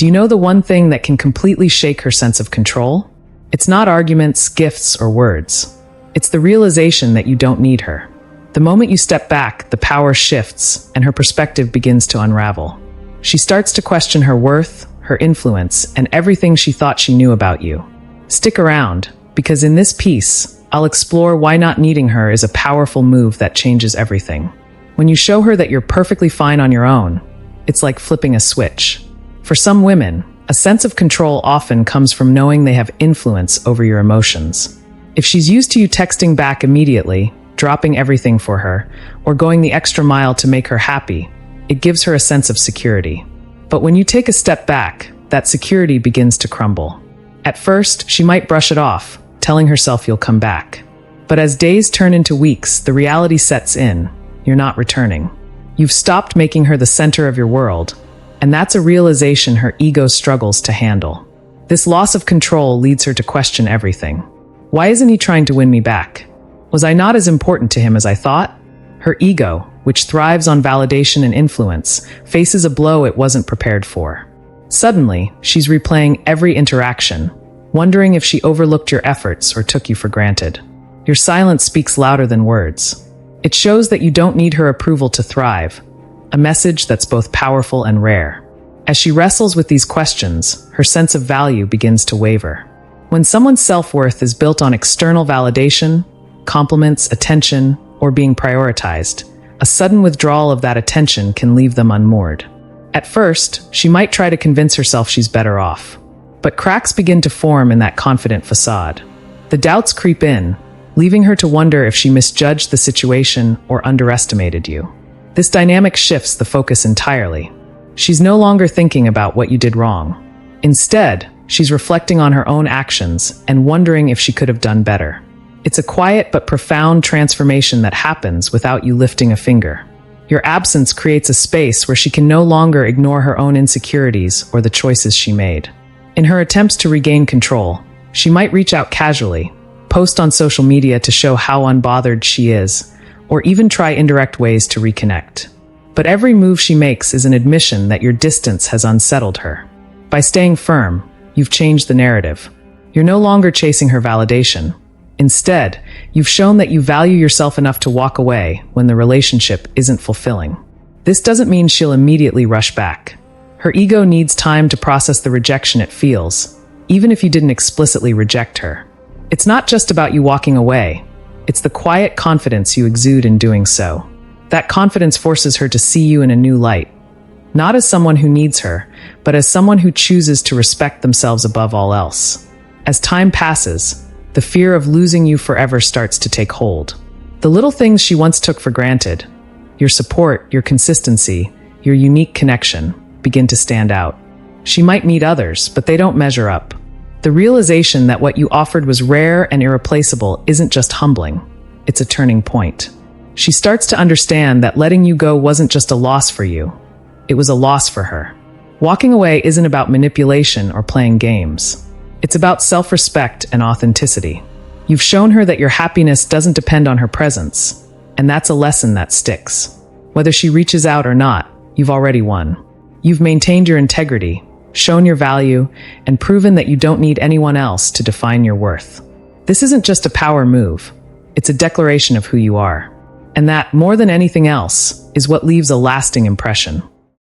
Do you know the one thing that can completely shake her sense of control? It's not arguments, gifts, or words. It's the realization that you don't need her. The moment you step back, the power shifts, and her perspective begins to unravel. She starts to question her worth, her influence, and everything she thought she knew about you. Stick around, because in this piece, I'll explore why not needing her is a powerful move that changes everything. When you show her that you're perfectly fine on your own, it's like flipping a switch. For some women, a sense of control often comes from knowing they have influence over your emotions. If she's used to you texting back immediately, dropping everything for her, or going the extra mile to make her happy, it gives her a sense of security. But when you take a step back, that security begins to crumble. At first, she might brush it off, telling herself you'll come back. But as days turn into weeks, the reality sets in. You're not returning. You've stopped making her the center of your world, and that's a realization her ego struggles to handle. This loss of control leads her to question everything. Why isn't he trying to win me back? Was I not as important to him as I thought? Her ego, which thrives on validation and influence, faces a blow it wasn't prepared for. Suddenly, she's replaying every interaction, wondering if she overlooked your efforts or took you for granted. Your silence speaks louder than words. It shows that you don't need her approval to thrive, a message that's both powerful and rare. As she wrestles with these questions, her sense of value begins to waver. When someone's self-worth is built on external validation, compliments, attention, or being prioritized, a sudden withdrawal of that attention can leave them unmoored. At first, she might try to convince herself she's better off. But cracks begin to form in that confident facade. The doubts creep in, leaving her to wonder if she misjudged the situation or underestimated you. This dynamic shifts the focus entirely. She's no longer thinking about what you did wrong. Instead, she's reflecting on her own actions and wondering if she could have done better. It's a quiet but profound transformation that happens without you lifting a finger. Your absence creates a space where she can no longer ignore her own insecurities or the choices she made. In her attempts to regain control, she might reach out casually, post on social media to show how unbothered she is, or even try indirect ways to reconnect. But every move she makes is an admission that your distance has unsettled her. By staying firm, you've changed the narrative. You're no longer chasing her validation. Instead, you've shown that you value yourself enough to walk away when the relationship isn't fulfilling. This doesn't mean she'll immediately rush back. Her ego needs time to process the rejection it feels, even if you didn't explicitly reject her. It's not just about you walking away. It's the quiet confidence you exude in doing so. That confidence forces her to see you in a new light, not as someone who needs her, but as someone who chooses to respect themselves above all else. As time passes, the fear of losing you forever starts to take hold. The little things she once took for granted, your support, your consistency, your unique connection, begin to stand out. She might meet others, but they don't measure up. The realization that what you offered was rare and irreplaceable isn't just humbling, it's a turning point. She starts to understand that letting you go wasn't just a loss for you, it was a loss for her. Walking away isn't about manipulation or playing games. It's about self-respect and authenticity. You've shown her that your happiness doesn't depend on her presence, and that's a lesson that sticks. Whether she reaches out or not, you've already won. You've maintained your integrity, shown your value, and proven that you don't need anyone else to define your worth. This isn't just a power move, it's a declaration of who you are. And that, more than anything else, is what leaves a lasting impression.